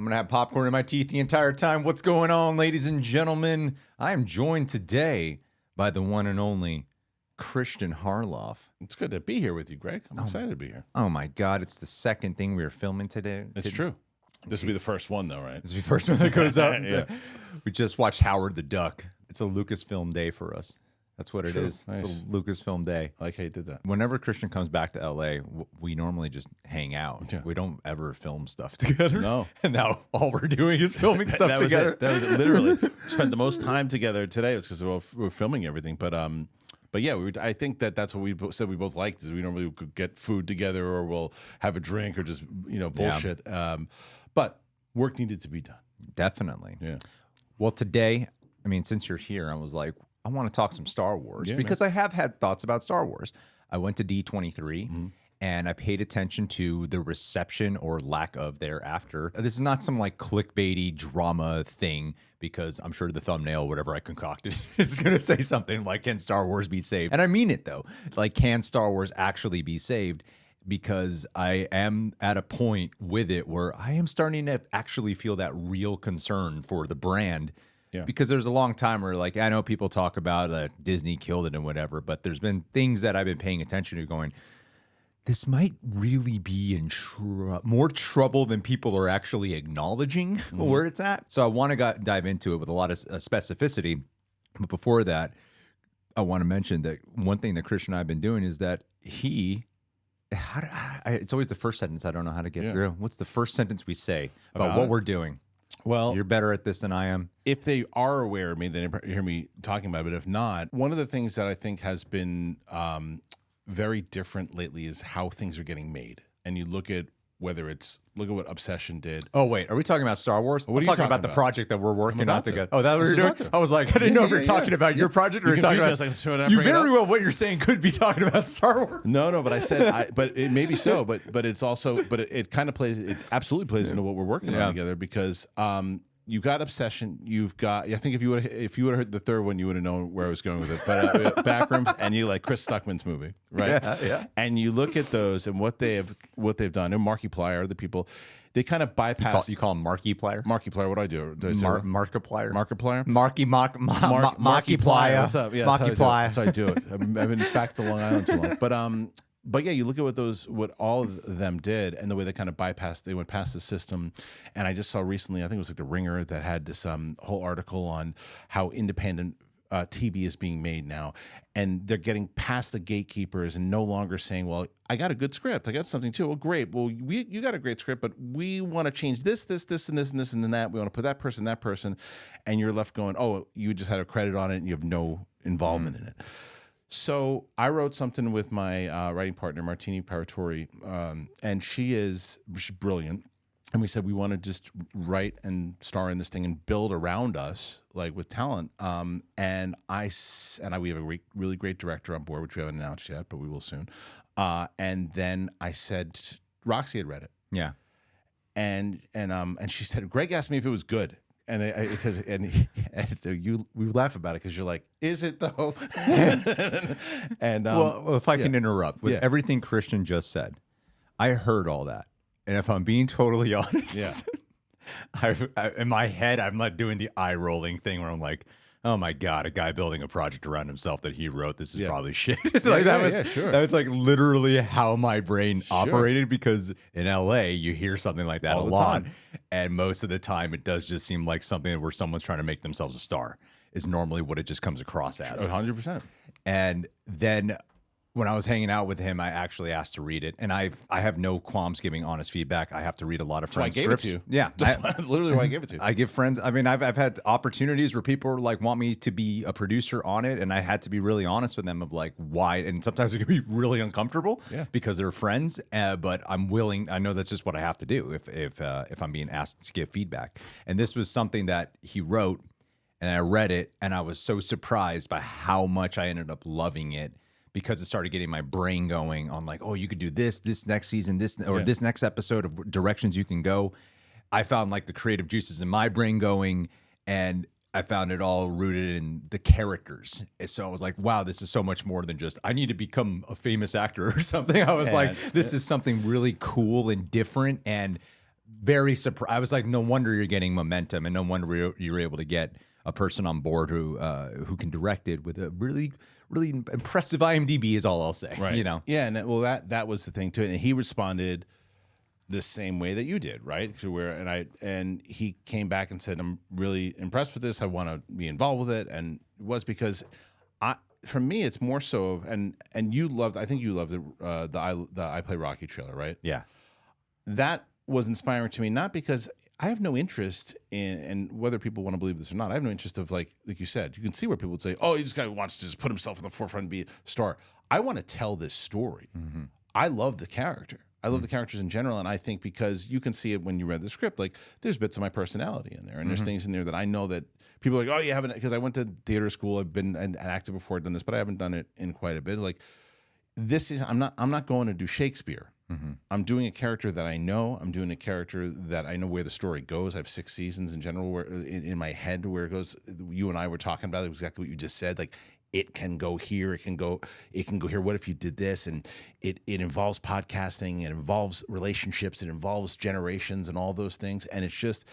I'm going to have popcorn in my teeth the entire time. What's going on, ladies and gentlemen? I am joined today by the one and only Kristian Harloff. It's good to be here with you, Greg. I'm excited to be here. Oh, my God. It's the second thing we are filming today. It's true. This will be the first one, though, right? This will be the first one that goes up. Yeah. We just watched Howard the Duck. It's a Lucasfilm day for us. That's what it is. Nice. It's a Lucasfilm day. I like how you did that. Whenever Kristian comes back to LA, we normally just hang out. Yeah. We don't ever film stuff together. No. And now all we're doing is filming stuff together. That was it. Literally. We spent the most time together today. It's because we're filming everything. But yeah, I think that's what we said we both liked is we normally could get food together or we'll have a drink or just, bullshit. Yeah. But work needed to be done. Definitely. Yeah. Well, today, since you're here, I was like, I want to talk some Star Wars because I have had thoughts about Star Wars. I went to D23 and I paid attention to the reception or lack of thereafter. This is not some like clickbaity drama thing because I'm sure the thumbnail, whatever I concocted, is going to say something like, can Star Wars be saved? And I mean it though. Like, can Star Wars actually be saved? Because I am at a point with it where I am starting to actually feel that real concern for the brand. Yeah. Because there's a long time where, like, I know people talk about Disney killed it and whatever, but there's been things that I've been paying attention to going, this might really be in more trouble than people are actually acknowledging where it's at. So I want to dive into it with a lot of specificity. But before that, I want to mention that one thing that Kristian and I have been doing is that it's always the first sentence I don't know how to get through. What's the first sentence we say about what we're doing? Well, you're better at this than I am. If they are aware of me, then you hear me talking about it. But if not, one of the things that I think has been very different lately is how things are getting made. And you look at look at what Obsession did. Oh, wait. Are we talking about Star Wars? What are you talking about? The project that we're working on together. Oh, that's what you're doing? I was like, I didn't know if you're talking about your project or you're talking about... You very well, what you're saying could be talking about Star Wars. No, but I said, but it may be so, but it's also, but it kind of plays, it absolutely plays into what we're working on together because you got Obsession. You've got. I think if you would have heard the third one, you would have known where I was going with it. But Backrooms, and you like Chris Stuckman's movie, right? Yeah. And you look at those and what they've done. And Markiplier, the people, they kind of bypass. You call him Markiplier? Markiplier. What do I do? Markiplier. Markiplier. Markiplier. What's up? Yeah, Markiplier. That's how I do it. I've been back to Long Island too long, But yeah, you look at what all of them did and the way they kind of they went past the system. And I just saw recently, I think it was like The Ringer that had this whole article on how independent TV is being made now. And they're getting past the gatekeepers and no longer saying, well, I got a good script. I got something too. Well, great. Well, you got a great script, but we want to change this, and this, and this, and that. We want to put that person. And you're left going, oh, you just had a credit on it and you have no involvement in it. So I wrote something with my writing partner, Martini Paratori, and she's brilliant. And we said we want to just write and star in this thing and build around us, like with talent. And we have a really great director on board, which we haven't announced yet, but we will soon. And then I said, Roxy had read it. Yeah. And she said, Greg asked me if it was good. And we laugh about it because you're like, is it though? And well, if I can interrupt with everything Kristian just said, I heard all that, and if I'm being totally honest, in my head, I'm not doing the eye rolling thing where I'm like, oh my God, a guy building a project around himself that he wrote. This is probably shit. That was like literally how my brain operated because in LA, you hear something like that a lot. And most of the time, it does just seem like something where someone's trying to make themselves a star is normally what it just comes across as. 100%. And then when I was hanging out with him, I actually asked to read it, and I have no qualms giving honest feedback. I have to read a lot of friends' scripts. I gave it to you. Yeah, that's literally why I gave it to you. I give friends. I've had opportunities where people like want me to be a producer on it, and I had to be really honest with them of like why. And sometimes it can be really uncomfortable because they're friends. But I'm willing. I know that's just what I have to do if I'm being asked to give feedback. And this was something that he wrote, and I read it, and I was so surprised by how much I ended up loving it. Because it started getting my brain going on like, oh, you could do this next season, this next episode of directions you can go. I found like the creative juices in my brain going, and I found it all rooted in the characters. And so I was like, wow, this is so much more than just, I need to become a famous actor or something. I was like, this is something really cool and different. And very surprised. I was like, no wonder you're getting momentum, and no wonder you're able to get a person on board who can direct it with a really impressive IMDb is all I'll say. Right. You know. Yeah, and well, that was the thing too, and he responded the same way that you did, right? And he came back and said, "I'm really impressed with this. I want to be involved with it." And it was because for me, it's more so and you loved. I think you loved the I Play Rocky trailer, right? Yeah. That was inspiring to me, not because I have no interest in, and whether people want to believe this or not, I have no interest of like you said, you can see where people would say, "Oh, this guy wants to just put himself in the forefront and be a star." I want to tell this story. Mm-hmm. I love the character. I love the characters in general, and I think because you can see it when you read the script, like there's bits of my personality in there, and there's things in there that I know that people are like, "Oh, you haven't," because I went to theater school, I've been an actor before, I've done this, but I haven't done it in quite a bit. Like this is, I'm not going to do Shakespeare. Mm-hmm. I'm doing a character that I know. I'm doing a character that I know where the story goes. I have 6 seasons in general where in my head where it goes. You and I were talking about exactly what you just said, like. It can go here. It can go here. What if you did this? And it involves podcasting. It involves relationships. It involves generations and all those things. And it's just,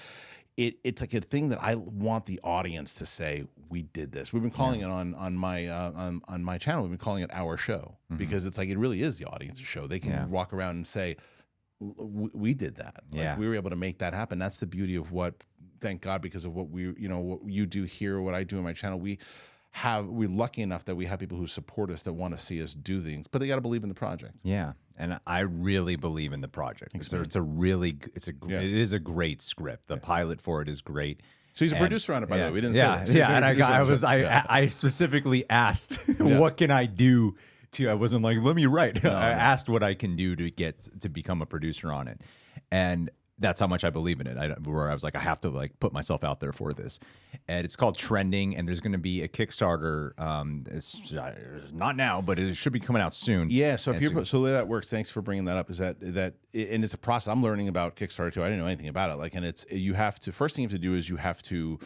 it's like a thing that I want the audience to say, we did this. We've been calling it on my channel. We've been calling it Our Show because it's like, it really is the audience's show. They can walk around and say, we did that. Like, we were able to make that happen. That's the beauty of what, thank God, because of what what you do here, what I do on my channel, we're lucky enough that we have people who support us that want to see us do things, but they got to believe in the project. Yeah, and I really believe in the project. It is a great script. The pilot for it is great. So he's a producer on it, by the way. We didn't say that. Yeah, and I specifically asked, what can I do to? I wasn't like, let me write. I asked what I can do to get to become a producer on it, and that's how much I believe in it. Where I was like, I have to like put myself out there for this. And it's called Trending, and there's going to be a Kickstarter. It's not now, but it should be coming out soon. Yeah. So so the way that works, thanks for bringing that up. Is that and it's a process. I'm learning about Kickstarter too. I didn't know anything about it. Like, and you have to, first thing you have to do is you have to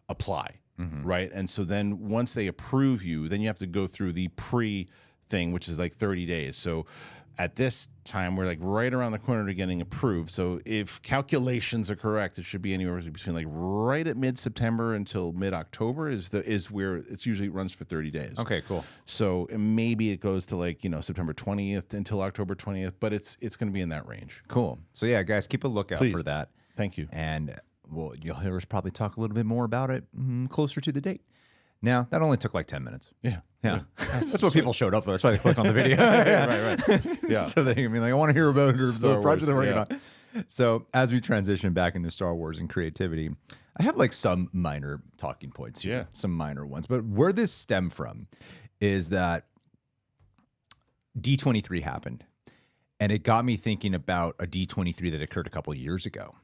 apply, right? And so then once they approve you, then you have to go through the pre thing, which is like 30 days. So at this time, we're like right around the corner to getting approved. So if calculations are correct, it should be anywhere between like right at mid-September until mid-October is where it's usually runs for 30 days. Okay, cool. So maybe it goes to like, September 20th until October 20th, but it's going to be in that range. Cool. So yeah, guys, keep a lookout for that. Thank you. And you'll hear us probably talk a little bit more about it closer to the date. Now, that only took like 10 minutes. Yeah. That's what people showed up for. That's why they clicked on the video. Right. Yeah. So they can be like, I want to hear about the project they're working on. Yeah. So as we transition back into Star Wars and creativity, I have like some minor talking points here, some minor ones. But where this stemmed from is that D23 happened. And it got me thinking about a D23 that occurred a couple of years ago.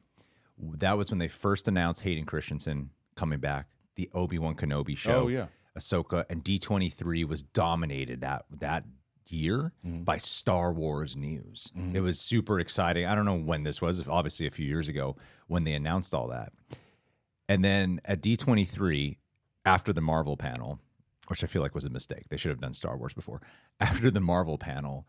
That was when they first announced Hayden Christensen coming back, the Obi-Wan Kenobi show. Oh, yeah. Ahsoka, and D23 was dominated that year by Star Wars news. It was super exciting. I don't know when this was, obviously a few years ago when they announced all that. And then at D23, after the Marvel panel, which I feel like was a mistake. They should have done Star Wars before. After the Marvel panel,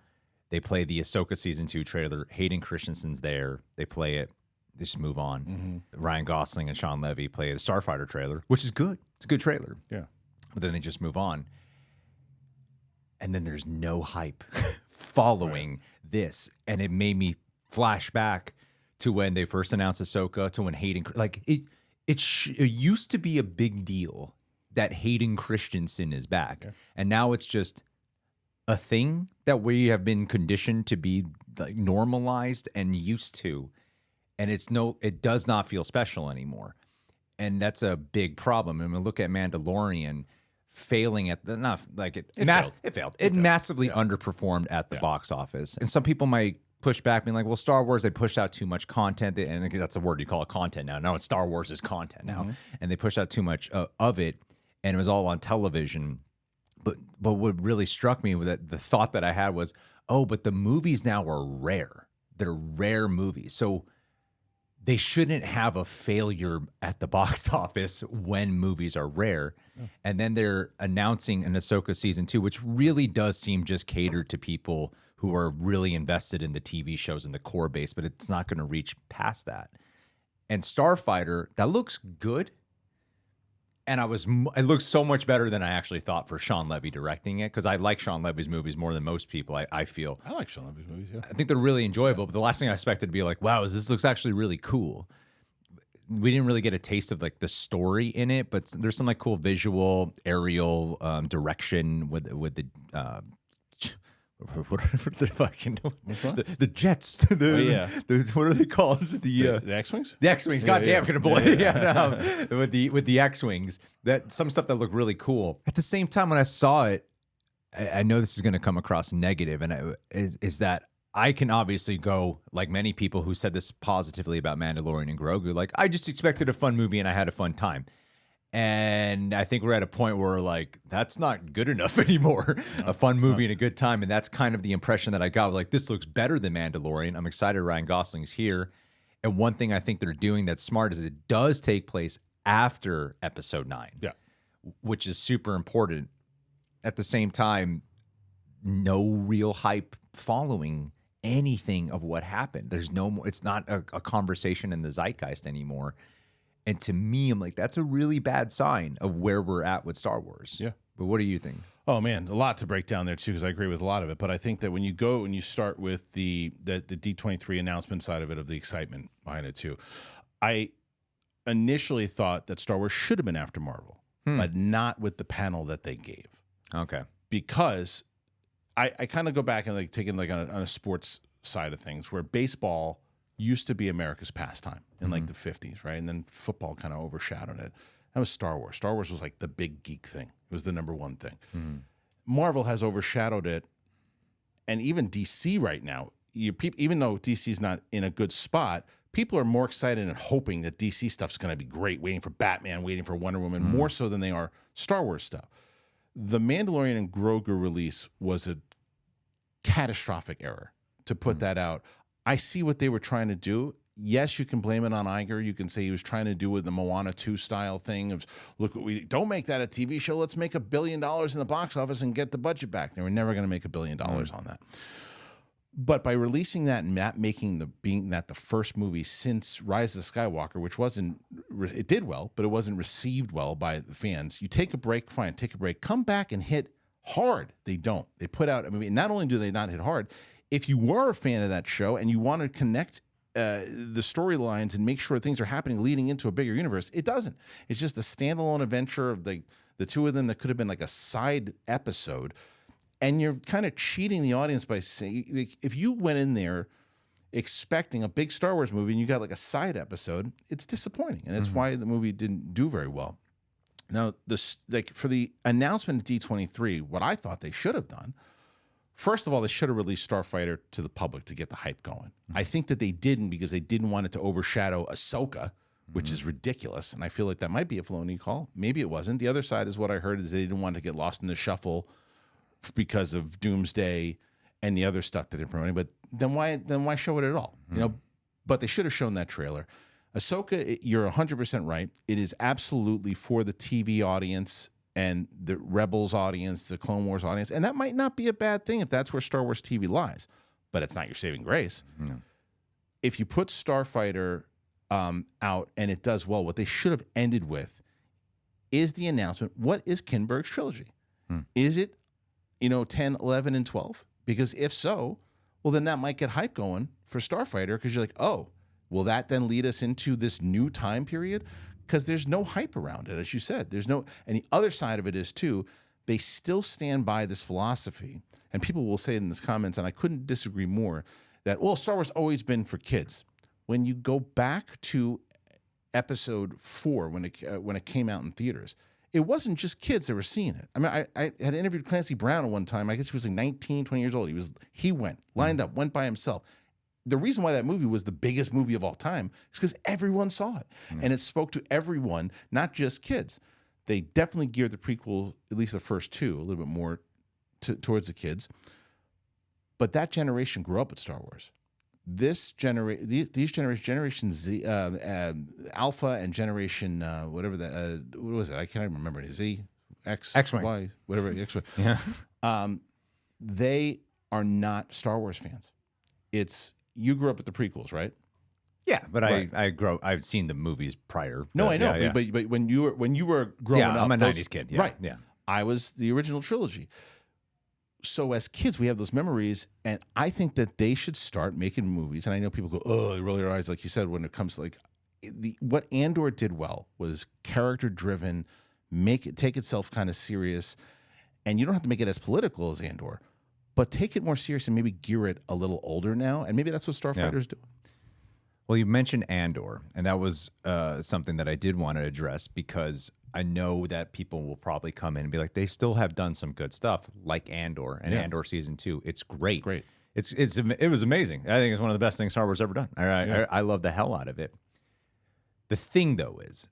they play the Ahsoka Season 2 trailer. Hayden Christensen's there. They play it. They just move on. Ryan Gosling and Sean Levy play the Starfighter trailer, which is good. It's a good trailer. Yeah. But then they just move on. And then there's no hype following this. And it made me flash back to when they first announced Ahsoka, to when Hayden, like it used to be a big deal that Hayden Christensen is back. Okay. And now it's just a thing that we have been conditioned to be like normalized and used to. And it does not feel special anymore. And that's a big problem. I mean, look at Mandalorian failing at the it failed. It massively underperformed at the box office. And some people might push back, being like, well, Star Wars, they pushed out too much content. And that's the word you call it, content now. Now it's Star Wars is content now. And they pushed out too much of it. And it was all on television. But what really struck me was that the thought that I had was, oh, but the movies now are rare. They're rare movies. So they shouldn't have a failure at the box office when movies are rare. Yeah. And then they're announcing an Ahsoka season 2, which really does seem just catered to people who are really invested in the TV shows and the core base, but it's not going to reach past that. And Starfighter, that looks good. And it looks so much better than I actually thought for Sean Levy directing it, because I like Sean Levy's movies more than most people, I feel. I like Sean Levy's movies, yeah. I think they're really enjoyable, but the last thing I expected to be like, wow, this looks actually really cool. We didn't really get a taste of like the story in it, but there's some like cool visual, aerial direction with the what are the fucking the jets? What are they called? The X-wings. The X-wings. God damn, gonna blow it. With the X-wings, that some stuff that looked really cool. At the same time, when I saw it, I know this is going to come across negative, and is that I can obviously go, like many people who said this positively about Mandalorian and Grogu, like, I just expected a fun movie and I had a fun time. And I think we're at a point where, like, that's not good enough anymore. No, a fun movie and a good time. And that's kind of the impression that I got. Like, this looks better than Mandalorian. I'm excited Ryan Gosling's here. And one thing I think they're doing that's smart is it does take place after episode 9. Yeah. Which is super important. At the same time, no real hype following anything of what happened. There's no more, it's not a conversation in the zeitgeist anymore. And to me, I'm like, that's a really bad sign of where we're at with Star Wars. Yeah. But what do you think? Oh, man, a lot to break down there, too, because I agree with a lot of it. But I think that when you go and you start with the D23 announcement side of it, of the excitement behind it, too, I initially thought that Star Wars should have been after Marvel, but not with the panel that they gave. Okay. Because I kind of go back and like taking like on a sports side of things, where baseball used to be America's pastime in like the 50s, right? And then football kind of overshadowed it. That was Star Wars. Star Wars was like the big geek thing. It was the number one thing. Marvel has overshadowed it. And even DC right now, even though DC's not in a good spot, people are more excited and hoping that DC stuff's going to be great, waiting for Batman, waiting for Wonder Woman, more so than they are Star Wars stuff. The Mandalorian and Grogu release was a catastrophic error to put that out. I see what they were trying to do. Yes, you can blame it on Iger. You can say he was trying to do with the Moana 2 style thing of, look, don't make that a TV show. Let's make $1 billion in the box office and get the budget back. They were never going to make $1 billion on that. But by releasing that and that being that the first movie since Rise of Skywalker, which it did well, but it wasn't received well by the fans. You take a break, fine, take a break, come back and hit hard. They don't. They put out, I mean, not only do they not hit hard, if you were a fan of that show and you want to connect the storylines and make sure things are happening leading into a bigger universe, it doesn't. It's just a standalone adventure of the two of them that could have been like a side episode. And you're kind of cheating the audience by saying, if you went in there expecting a big Star Wars movie and you got like a side episode, it's disappointing. And it's why the movie didn't do very well. Now, for the announcement at D23, what I thought they should have done, first of all, they should have released Starfighter to the public to get the hype going. I think that they didn't because they didn't want it to overshadow Ahsoka, which is ridiculous. And I feel like that might be a Filoni call. Maybe it wasn't. The other side is what I heard is they didn't want to get lost in the shuffle because of Doomsday and the other stuff that they're promoting. But then why show it at all? You know, but they should have shown that trailer. Ahsoka, you're 100% right. It is absolutely for the TV audience and the Rebels audience, the Clone Wars audience. And that might not be a bad thing if that's where Star Wars TV lies, but it's not your saving grace. If you put Starfighter out and it does well, what they should have ended with is the announcement. What is Kinberg's trilogy? Is it, 10, 11, and 12? Because if so, well, then that might get hype going for Starfighter because you're like, oh, will that then lead us into this new time period? Because there's no hype around it, as you said. And the other side of it is, too, they still stand by this philosophy. And people will say it in the comments, and I couldn't disagree more, that, well, Star Wars always been for kids. When you go back to episode 4, when it came out in theaters, it wasn't just kids that were seeing it. I mean, I had interviewed Clancy Brown at one time. I guess he was like 19, 20 years old. He went, lined up, went by himself. The reason why that movie was the biggest movie of all time is because everyone saw it. And it spoke to everyone, not just kids. They definitely geared the prequel, at least the first two, a little bit more towards the kids. But that generation grew up with Star Wars. these Generation Z, Alpha and Generation whatever that what was it? I can't even remember. Z, X, X-Wing. Y, whatever. X-Wing. Yeah. They are not Star Wars fans. You grew up with the prequels, right? Yeah, but Right. I've seen the movies prior. No, I know. Yeah, But when you were growing up, I'm a 90s kid. Yeah, right? Yeah. I was the original trilogy. So as kids, we have those memories, and I think that they should start making movies. And I know people go, "Oh, they roll their eyes," like you said. When it comes to like what Andor did well was character driven, take itself kind of serious, and you don't have to make it as political as Andor, but take it more serious and maybe gear it a little older now, and maybe that's what Starfighter's doing. Well, you mentioned Andor, and that was something that I did want to address because I know that people will probably come in and be like, they still have done some good stuff like Andor and Andor season 2. It's great. Great. It was amazing. I think it's one of the best things Star Wars ever done. I love the hell out of it. The thing though is,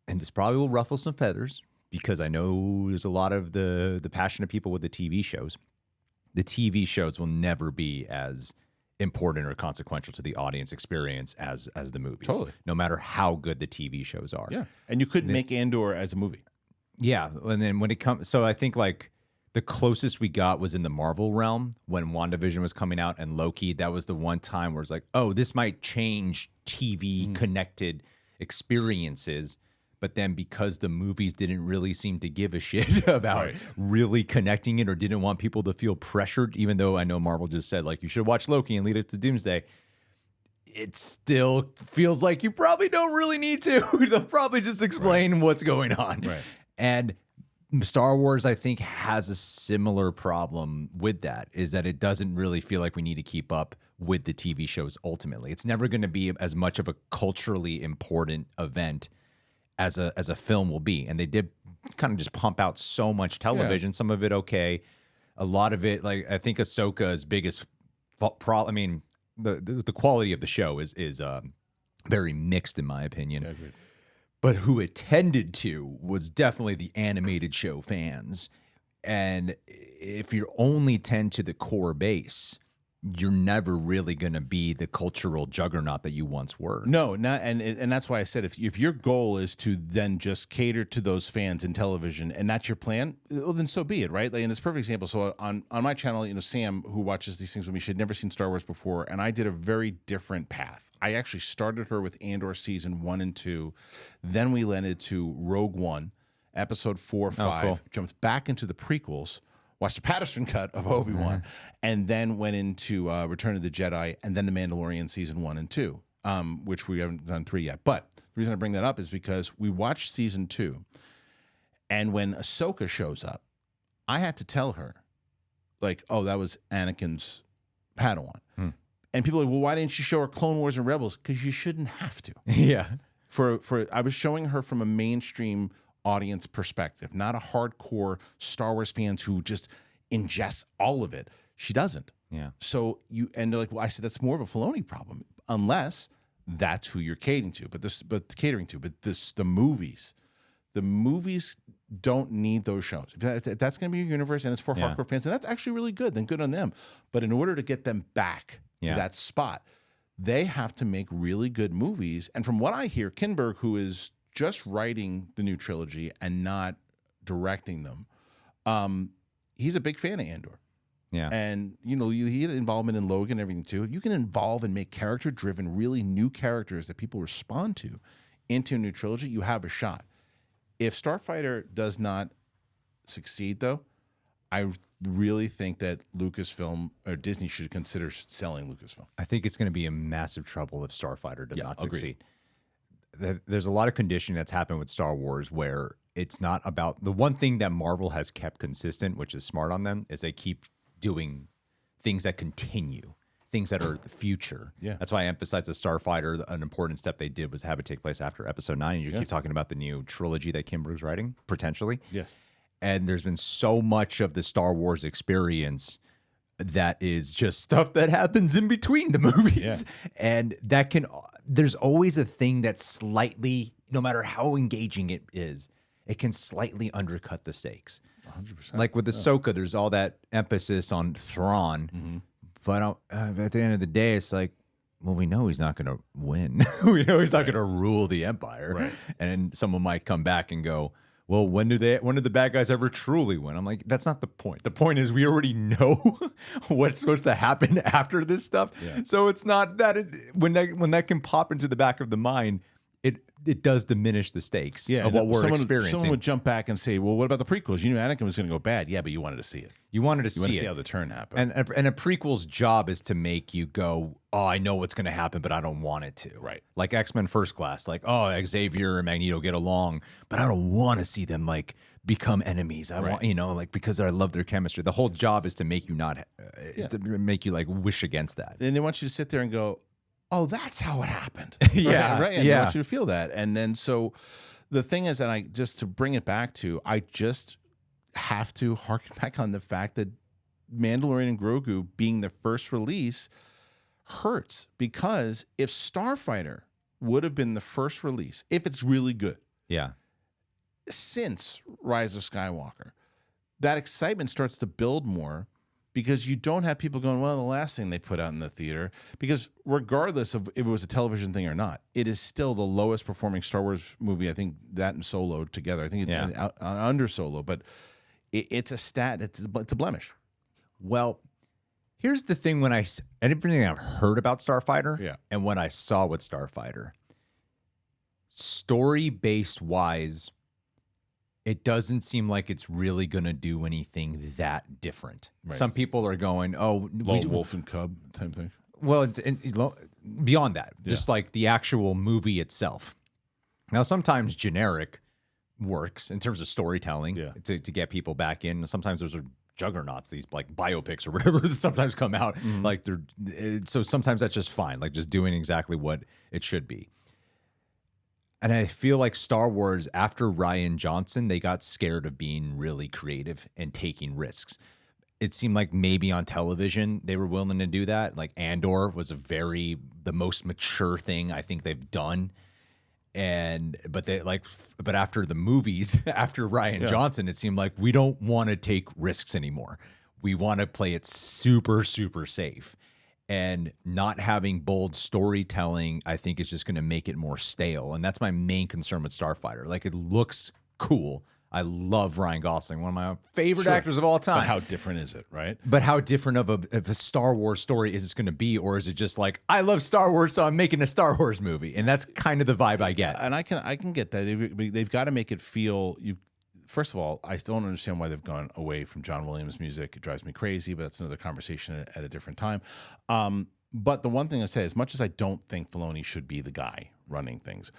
and this probably will ruffle some feathers because I know there's a lot of the passionate people with the TV shows. The TV shows will never be as important or consequential to the audience experience as the movies. Totally. No matter how good the TV shows are. Yeah. And you couldn't make Andor as a movie. Yeah. And then when it comes, so I think like the closest we got was in the Marvel realm when WandaVision was coming out and Loki. That was the one time where it's like, oh, this might change TV connected experiences. But then because the movies didn't really seem to give a shit about really connecting it or didn't want people to feel pressured, even though I know Marvel just said, like, you should watch Loki and lead up to Doomsday, it still feels like you probably don't really need to. They'll probably just explain what's going on. Right. And Star Wars, I think, has a similar problem with that, is that it doesn't really feel like we need to keep up with the TV shows ultimately. It's never going to be as much of a culturally important event as a film will be. And they did kind of just pump out so much television, some of it okay. A lot of it, like I think Ahsoka's biggest problem, I mean, the quality of the show is very mixed in my opinion. Yeah, agreed. But who it tended to was definitely the animated show fans. And if you only tend to the core base, you're never really going to be the cultural juggernaut that you once were. No, not and that's why I said if your goal is to then just cater to those fans in television and that's your plan, well, then so be it, right? Like, and it's a perfect example. So on my channel, you know, Sam, who watches these things with me, she had never seen Star Wars before, and I did a very different path. I actually started her with Andor season 1 and 2, then we landed to Rogue One, episode 4, 5, cool. Jumped back into the prequels. Watched the Patterson cut of Obi-Wan, and then went into Return of the Jedi, and then the Mandalorian season 1 and 2, which we haven't done 3 yet. But the reason I bring that up is because we watched season 2, and when Ahsoka shows up, I had to tell her, like, oh, that was Anakin's Padawan. And people are like, well, why didn't you show her Clone Wars and Rebels? Because you shouldn't have to. Yeah. I was showing her from a mainstream audience perspective, not a hardcore Star Wars fans who just ingest all of it. She doesn't. Yeah. So and they're like, well, I said that's more of a Filoni problem, unless that's who you're catering to. But the movies don't need those shows. If that's going to be your universe and it's for hardcore fans, and that's actually really good, then good on them. But in order to get them back to that spot, they have to make really good movies. And from what I hear, Kinberg, who is just writing the new trilogy and not directing them, he's a big fan of Andor. Yeah. And, you know, he had involvement in Logan and everything too. You can involve and make character-driven, really new characters that people respond to into a new trilogy, you have a shot. If Starfighter does not succeed, though, I really think that Lucasfilm or Disney should consider selling Lucasfilm. I think it's going to be in massive trouble if Starfighter does not agreed. succeed. There's a lot of conditioning that's happened with Star Wars where it's not about the one thing that Marvel has kept consistent, which is smart on them, is they keep doing things that continue, things that are the future. Yeah. That's why I emphasize the Starfighter. An important step they did was have it take place after Episode 9. And you keep talking about the new trilogy that Kinberg's writing, potentially. Yes. And there's been so much of the Star Wars experience that is just stuff that happens in between the movies. Yeah. And that there's always a thing that slightly, no matter how engaging it is, it can slightly undercut the stakes. 100%. Like with Ahsoka, there's all that emphasis on Thrawn, But at the end of the day, it's like, well, we know he's not going to win. We know he's not going to rule the Empire. Right. And someone might come back and go, well, when did the bad guys ever truly win? I'm like, that's not the point. The point is we already know what's supposed to happen after this stuff. Yeah. So it's not that when that can pop into the back of the mind, it does diminish the stakes of what we're experiencing. Someone would jump back and say, well, what about the prequels? You knew Anakin was going to go bad. Yeah, but you wanted to see it. You wanted to see how the turn happened. And a prequel's job is to make you go, oh, I know what's going to happen, but I don't want it to. Right. Like X-Men First Class, like, oh, Xavier and Magneto get along, but I don't want to see them like become enemies. I want, like, because I love their chemistry. The whole job is to make you to make you like wish against that. And they want you to sit there and go, oh, that's how it happened. Yeah. Right. And they want you to feel that. And then so the thing is, and just to bring it back to, I just have to harken back on the fact that Mandalorian and Grogu being the first release hurts, because if Starfighter would have been the first release, if it's really good, since Rise of Skywalker, that excitement starts to build more, because you don't have people going, well, the last thing they put out in the theater, because regardless of if it was a television thing or not, it is still the lowest performing Star Wars movie. I think that and Solo together. I think under Solo, but it's a stat. It's a blemish. Well, here's the thing: everything I've heard about Starfighter, and when I saw with Starfighter, story-based wise, it doesn't seem like it's really going to do anything that different. Right. Some people are going, oh, wolf and cub type thing. Well, beyond that, just like the actual movie itself. Now, sometimes generic works in terms of storytelling to get people back in. Sometimes those are juggernauts, these like biopics or whatever that sometimes come out. Like so sometimes that's just fine, like just doing exactly what it should be. And I feel like Star Wars, after Rian Johnson, they got scared of being really creative and taking risks. It seemed like maybe on television they were willing to do that. Like Andor was the most mature thing I think they've done. But after the movies, after Rian Johnson, it seemed like we don't want to take risks anymore. We want to play it super, super safe. And not having bold storytelling, I think, is just going to make it more stale. And that's my main concern with Starfighter. Like, it looks cool. I love Ryan Gosling, one of my favorite actors of all time. But how different is it, right? But how different of a Star Wars story is it going to be? Or is it just like, I love Star Wars, so I'm making a Star Wars movie? And that's kind of the vibe I get. And I can get that. They've got to make it feel... First of all, I still don't understand why they've gone away from John Williams' music. It drives me crazy, but that's another conversation at a different time. But the one thing I say, as much as I don't think Filoni should be the guy running things,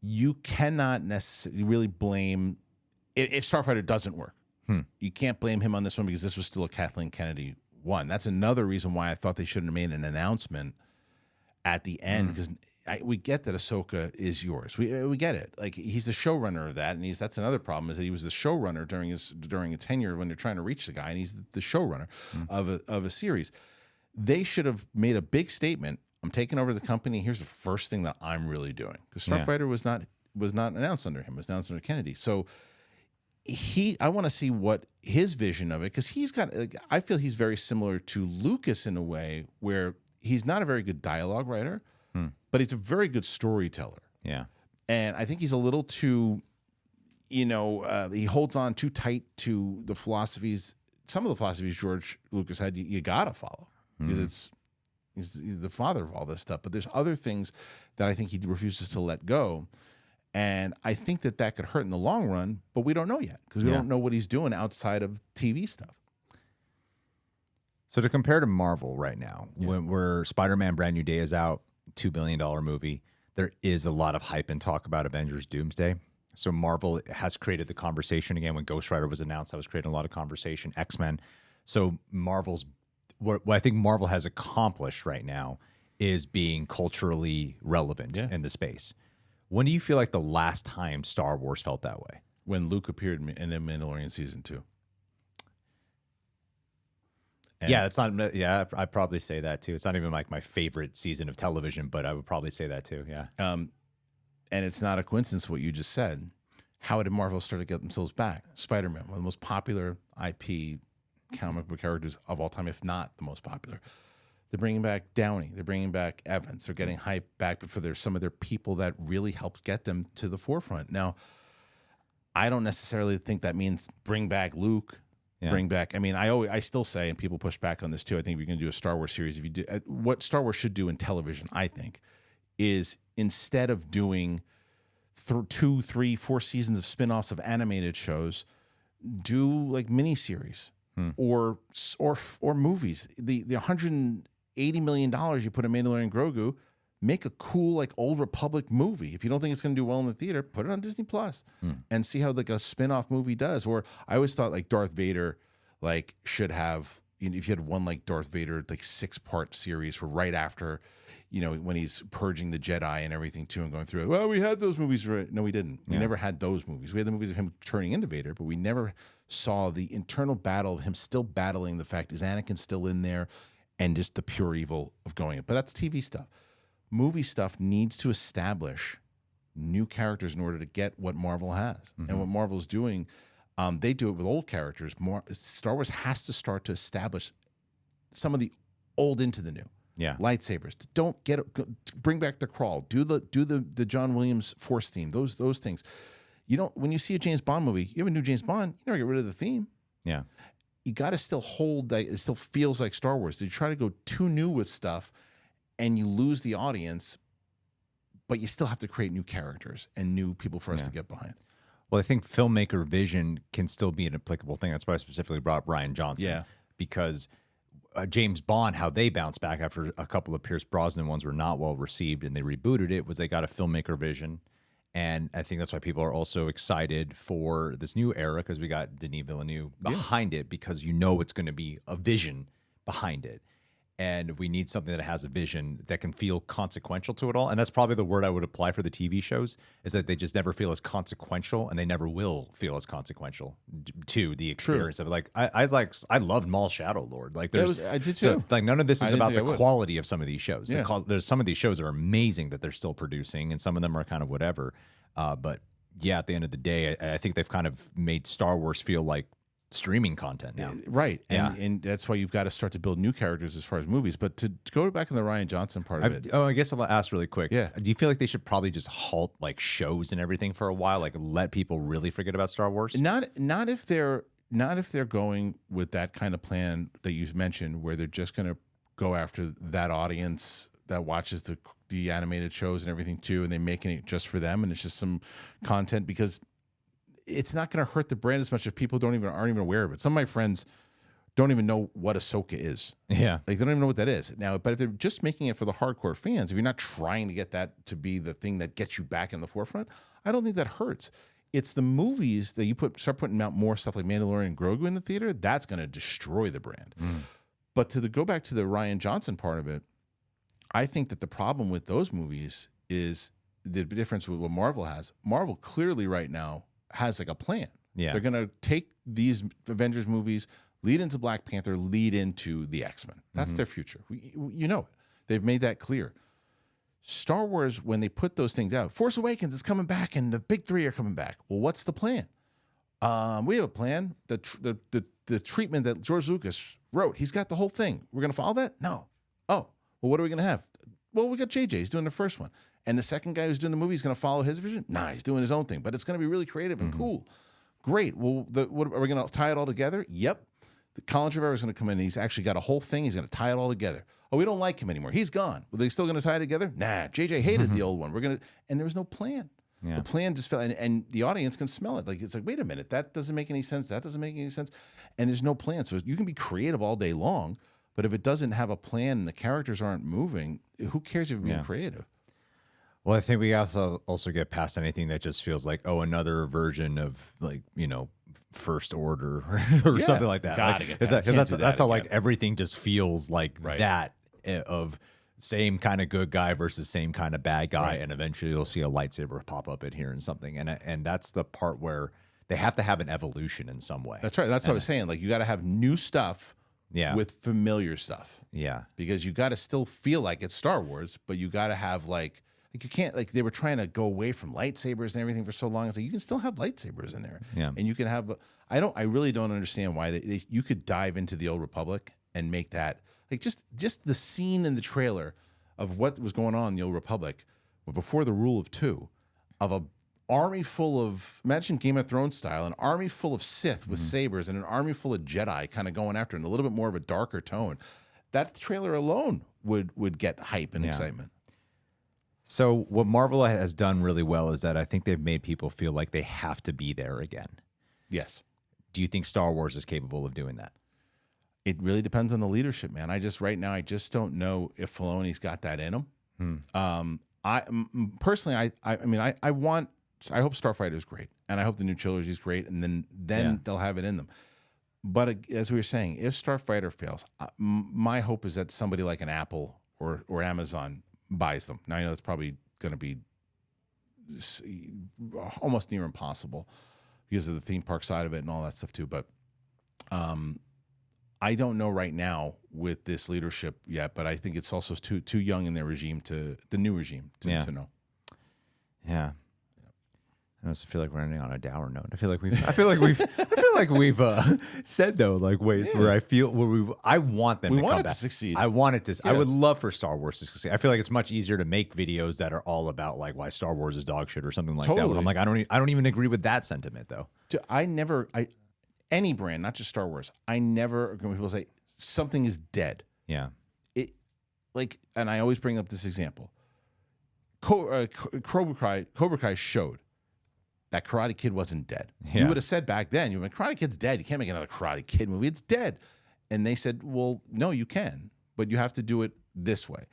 you cannot necessarily really blame if Starfighter doesn't work. You can't blame him on this one, because this was still a Kathleen Kennedy one. That's another reason why I thought they shouldn't have made an announcement at the end, because we get that Ahsoka is yours. We get it. Like, he's the showrunner of that, and that's another problem, is that he was the showrunner during a tenure when they're trying to reach the guy, and he's the showrunner of a series. They should have made a big statement. I'm taking over the company. Here's the first thing that I'm really doing, because Starfighter was not announced under him. It was announced under Kennedy. So I want to see what his vision of it, because he's got. I feel he's very similar to Lucas in a way where he's not a very good dialogue writer, but he's a very good storyteller. Yeah. And I think he's a little too, he holds on too tight to the philosophies. Some of the philosophies George Lucas had, you got to follow, because he's the father of all this stuff. But there's other things that I think he refuses to let go. And I think that could hurt in the long run, but we don't know yet, because we don't know what he's doing outside of TV stuff. So to compare to Marvel right now, where Spider-Man Brand New Day is out, $2 billion movie, there is a lot of hype and talk about Avengers Doomsday. So Marvel has created the conversation again. When Ghost Rider was announced, I was creating a lot of conversation. X-Men. So what I think Marvel has accomplished right now is being culturally relevant in the space. When do you feel like the last time Star Wars felt that way? When Luke appeared in The Mandalorian Season 2. I'd probably say that too. It's not even like my favorite season of television, but I would probably say that too. Yeah. And it's not a coincidence what you just said. How did Marvel start to get themselves back? Spider-Man, one of the most popular IP comic book characters of all time, if not the most popular. They're bringing back Downey. They're bringing back Evans. They're getting hype back for some of their people that really helped get them to the forefront. Now, I don't necessarily think that means bring back Luke. Yeah. Bring back. I mean, I still say, and people push back on this too. I think if you're going to do a Star Wars series, if you do what Star Wars should do in television, I think, is instead of doing 2, 3, 4 seasons of spinoffs of animated shows, do like miniseries or movies. The $180 million you put in Mandalorian Grogu, make a cool like Old Republic movie. If you don't think it's going to do well in the theater, put it on Disney Plus and see how like a spin-off movie does. Or I always thought like Darth Vader like should have, you know, if you had one like Darth Vader like 6-part series for right after, you know, when he's purging the Jedi and everything too and going through it. Well, we had those movies. No, we didn't. We never had those movies. We had the movies of him turning into Vader, but we never saw the internal battle of him still battling the fact, is Anakin still in there, and just the pure evil of going in. But that's TV stuff. Movie stuff needs to establish new characters in order to get what Marvel has. And what Marvel's doing, they do it with old characters. Star Wars has to start to establish some of the old into the new. Yeah, lightsabers. Don't bring back the crawl. Do the John Williams Force theme. Those things. You don't. When you see a James Bond movie, you have a new James Bond. You never get rid of the theme. Yeah, you got to still hold that. It still feels like Star Wars. You try to go too new with stuff, and you lose the audience. But you still have to create new characters and new people for us to get behind. Well, I think filmmaker vision can still be an applicable thing. That's why I specifically brought up Rian Johnson. Yeah, because James Bond, how they bounced back after a couple of Pierce Brosnan ones were not well received and they rebooted it, was they got a filmmaker vision. And I think that's why people are also excited for this new era, because we got Denis Villeneuve behind it, because you know it's going to be a vision behind it. And we need something that has a vision that can feel consequential to it all. And that's probably the word I would apply for the TV shows, is that they just never feel as consequential, and they never will feel as consequential to the experience of it. Like I loved Maul Shadow Lord. Like I did too. So, like none of this is about the quality of some of these shows. Yeah. There's some of these shows are amazing that they're still producing, and some of them are kind of whatever. But yeah, at the end of the day, I think they've kind of made Star Wars feel like streaming content now. Right. And that's why you've got to start to build new characters as far as movies. But to go back in the Rian Johnson part of it. Oh, I guess I'll ask really quick. Yeah. Do you feel like they should probably just halt like shows and everything for a while? Like let people really forget about Star Wars? Not if they're going with that kind of plan that you mentioned, where they're just going to go after that audience that watches the animated shows and everything too, and they're making it just for them, and it's just some content, because it's not going to hurt the brand as much if people aren't even aware of it. Some of my friends don't even know what Ahsoka is. Yeah. Like they don't even know what that is. Now, but if they're just making it for the hardcore fans, if you're not trying to get that to be the thing that gets you back in the forefront, I don't think that hurts. It's the movies that you start putting out more stuff like Mandalorian and Grogu in the theater, that's going to destroy the brand. But go back to the Rian Johnson part of it, I think that the problem with those movies is the difference with what Marvel has. Marvel clearly right now has like a plan. Yeah. They're going to take these Avengers movies, lead into Black Panther, lead into the X-Men. That's their future. You know it. They've made that clear. Star Wars, when they put those things out, Force Awakens is coming back and the big three are coming back. Well, what's the plan? We have a plan. The treatment that George Lucas wrote, he's got the whole thing. We're going to follow that? No. Oh, well, what are we going to have? Well, we got JJ. He's doing the first one. And the second guy who's doing the movie is going to follow his vision? Nah, he's doing his own thing. But it's going to be really creative and cool. Great. Well, what are we going to tie it all together? Yep. Colin Trevorrow is going to come in. And he's actually got a whole thing. He's going to tie it all together. Oh, we don't like him anymore. He's gone. Well, they still going to tie it together? Nah, JJ hated the old one. And there was no plan. Yeah. The plan just fell, and the audience can smell it. Like, it's like, wait a minute, that doesn't make any sense. That doesn't make any sense. And there's no plan. So you can be creative all day long, but if it doesn't have a plan and the characters aren't moving, who cares if you're being creative? Well, I think we also get past anything that just feels like, oh, another version of like, you know, First Order or something like that. Gotta like, get that. Because that's how like everything just feels like that of same kind of good guy versus same kind of bad guy, and eventually you'll see a lightsaber pop up in here and something, and that's the part where they have to have an evolution in some way. That's right. That's what I was saying. Like you got to have new stuff. Yeah. With familiar stuff. Yeah. Because you got to still feel like it's Star Wars, but you got to have like Like you can't, like they were trying to go away from lightsabers and everything for so long. It's like you can still have lightsabers in there, and you can have. I really don't understand why you could dive into the Old Republic and make that like just the scene in the trailer of what was going on in the Old Republic, but before the Rule of Two, of a army full of, imagine Game of Thrones style, an army full of Sith with sabers and an army full of Jedi kind of going after it in a little bit more of a darker tone. That trailer alone would get hype and excitement. So what Marvel has done really well is that I think they've made people feel like they have to be there again. Yes. Do you think Star Wars is capable of doing that? It really depends on the leadership, man. Right now, I just don't know if Filoni's got that in him. Personally, I hope Starfighter is great, and I hope the new trilogy is great, and then they'll have it in them. But as we were saying, if Starfighter fails, my hope is that somebody like an Apple or Amazon buys them. Now I know that's probably going to be almost near impossible because of the theme park side of it and all that stuff too. But I don't know right now with this leadership yet. But I think it's also too young in their regime the new regime to know. Yeah. I also feel like we're ending on a dour note. I feel like we've said though like ways where I want them to come back. To succeed. I want it to. I would love for Star Wars to succeed. I feel like it's much easier to make videos that are all about like why Star Wars is dog shit or something like that. But I'm like I don't even agree with that sentiment though. Any brand, not just Star Wars. I never agree when people say something is dead. Yeah. And I always bring up this example. Cobra Kai showed that Karate Kid wasn't dead. Yeah. You would have said back then, you're like, Karate Kid's dead. You can't make another Karate Kid movie. It's dead. And they said, well, no, you can, but you have to do it this way.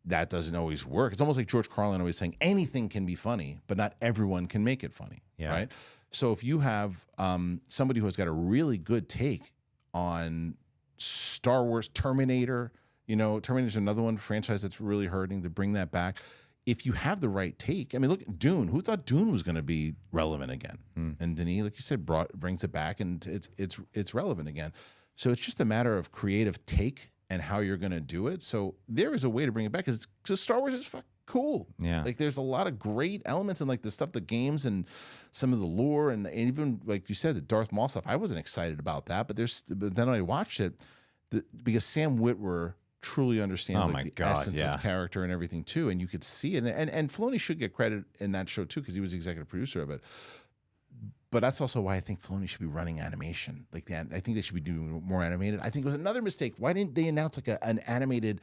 That doesn't always work. It's almost like George Carlin always saying anything can be funny, but not everyone can make it funny, right? So if you have somebody who has got a really good take on Star Wars, Terminator, Terminator's another one franchise that's really hurting to bring that back. If you have the right take, I mean, look, Dune. Who thought Dune was going to be relevant again? And Denis, like you said, brings it back, and it's relevant again. So it's just a matter of creative take and how you're going to do it. So there is a way to bring it back because Star Wars is fucking cool. Yeah, like there's a lot of great elements and like the stuff, the games, and some of the lore, and even like you said, the Darth Maul stuff. I wasn't excited about that, but then I watched it because Sam Witwer truly understands the essence of character and everything too, and you could see it. And Filoni should get credit in that show too because he was the executive producer of it. But that's also why I think Filoni should be running animation. I think they should be doing more animated. I think it was another mistake. Why didn't they announce like an animated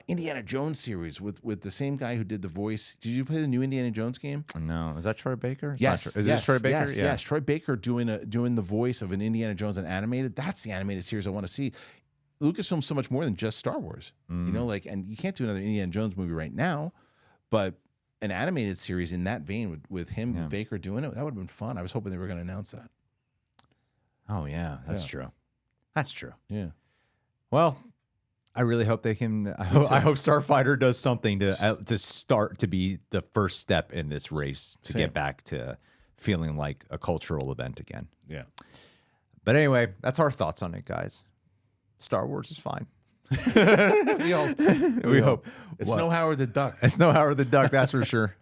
Indiana Jones series with the same guy who did the voice? Did you play the new Indiana Jones game? No, is that Troy Baker? Yes, is it Troy Baker? Yes, Troy Baker doing the voice of an Indiana Jones and animated. That's the animated series I want to see. Lucasfilm's so much more than just Star Wars, and you can't do another Indiana Jones movie right now, but an animated series in that vein with him and Baker doing it, that would have been fun. I was hoping they were going to announce that. Oh yeah, that's true. That's true. Yeah. Well, I really hope they can. I hope Starfighter does something to start to be the first step in this race to get back to feeling like a cultural event again. Yeah. But anyway, that's our thoughts on it, guys. Star Wars is fine. We hope. It's no Howard the Duck. It's no Howard the Duck, that's for sure.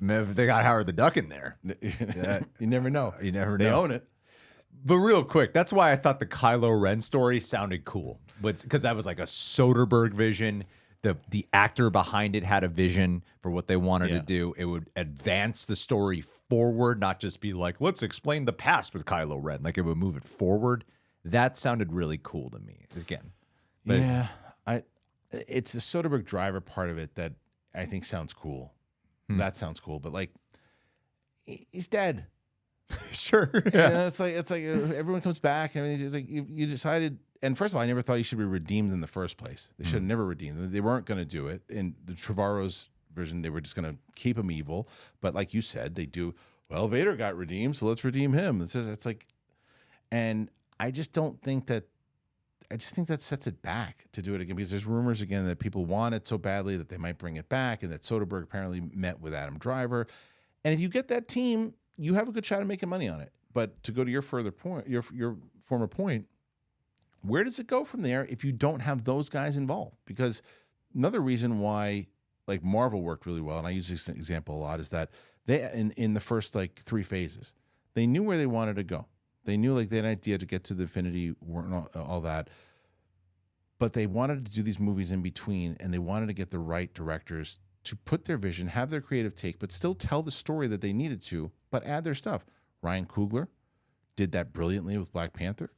If they got Howard the Duck in there, you never know. You never know. They own it. But real quick, that's why I thought the Kylo Ren story sounded cool. Because that was like a Soderbergh vision. The actor behind it had a vision for what they wanted to do. It would advance the story forward, not just be like, let's explain the past with Kylo Ren. Like it would move it forward. That sounded really cool to me. Again. But it's the Soderbergh driver part of it that I think sounds cool. That sounds cool, but like he's dead. Sure. Yeah. It's like everyone comes back and it's like you decided. And first of all, I never thought he should be redeemed in the first place. They should have never redeemed him. They weren't going to do it. In the Trevorrow's version, they were just going to keep him evil. But like you said, they do. Well, Vader got redeemed, so let's redeem him. It's like, and I just don't think that. I just think that sets it back to do it again because there's rumors again that people want it so badly that they might bring it back, and that Soderbergh apparently met with Adam Driver. And if you get that team, you have a good shot at making money on it. But to go to your further point, your former point, where does it go from there if you don't have those guys involved? Because another reason why like Marvel worked really well, and I use this example a lot, is that they in the first like 3 phases, they knew where they wanted to go. They knew like they had an idea to get to the Infinity War and all that, but they wanted to do these movies in between, and they wanted to get the right directors to put their vision, have their creative take, but still tell the story that they needed to, but add their stuff. Ryan Coogler did that brilliantly with Black Panther.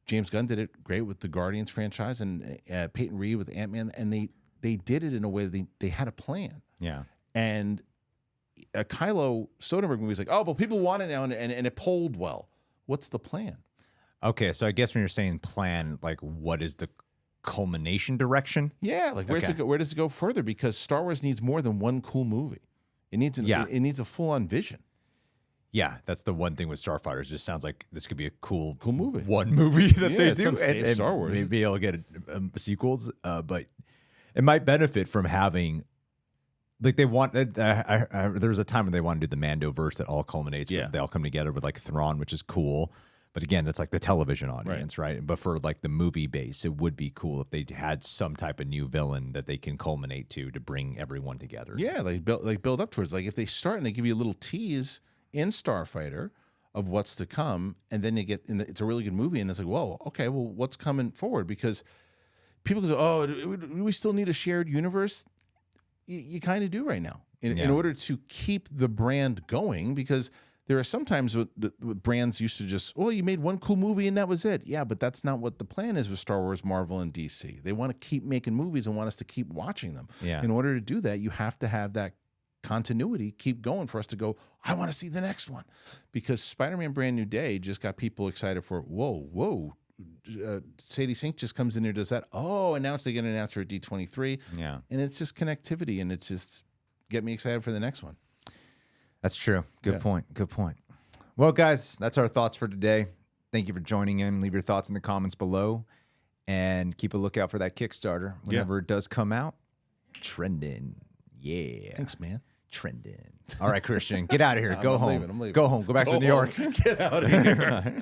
James Gunn did it great with the Guardians franchise, and Peyton Reed with Ant-Man, and they did it in a way that they had a plan. Yeah. And a Kylo Soderbergh movie is like, oh, but people want it now, and it polled well. What's the plan? Okay, so I guess when you're saying plan, like what is the culmination direction? Yeah, like where does it go further? Because Star Wars needs more than one cool movie. It needs it needs a full-on vision. Yeah, that's the one thing with Starfighters. It just sounds like this could be a cool movie. One movie that they do, and Star Wars. Maybe it'll get sequels, but it might benefit from having. Like they want, there was a time when they wanted to do the Mandoverse that all culminates. Yeah. They all come together with like Thrawn, which is cool. But again, that's like the television audience, right? But for like the movie base, it would be cool if they had some type of new villain that they can culminate to bring everyone together. Yeah, build up towards. Like if they start and they give you a little tease in Starfighter of what's to come, and then you get it's a really good movie, and it's like, whoa, okay, well, what's coming forward? Because people go, oh, do we still need a shared universe? You kind of do right now in order to keep the brand going, because there are sometimes with brands used to just, well, you made one cool movie and that was it. Yeah, but that's not what the plan is with Star Wars, Marvel, and DC. They want to keep making movies and want us to keep watching them. Yeah. In order to do that, you have to have that continuity keep going for us to go, I want to see the next one. Because Spider-Man Brand New Day just got people excited for, whoa. Sadie Sink just comes in there, does that. Oh, and now they get an announcer at D23. Yeah. And it's just connectivity, and it's just get me excited for the next one. That's true. Good point. Well, guys, that's our thoughts for today. Thank you for joining in. Leave your thoughts in the comments below, and keep a lookout for that Kickstarter whenever it does come out. Trending. Yeah. Thanks, man. Trending. All right, Kristian, get out of here. Go home. I'm leaving. Go home. Go back to New York. Get out of here.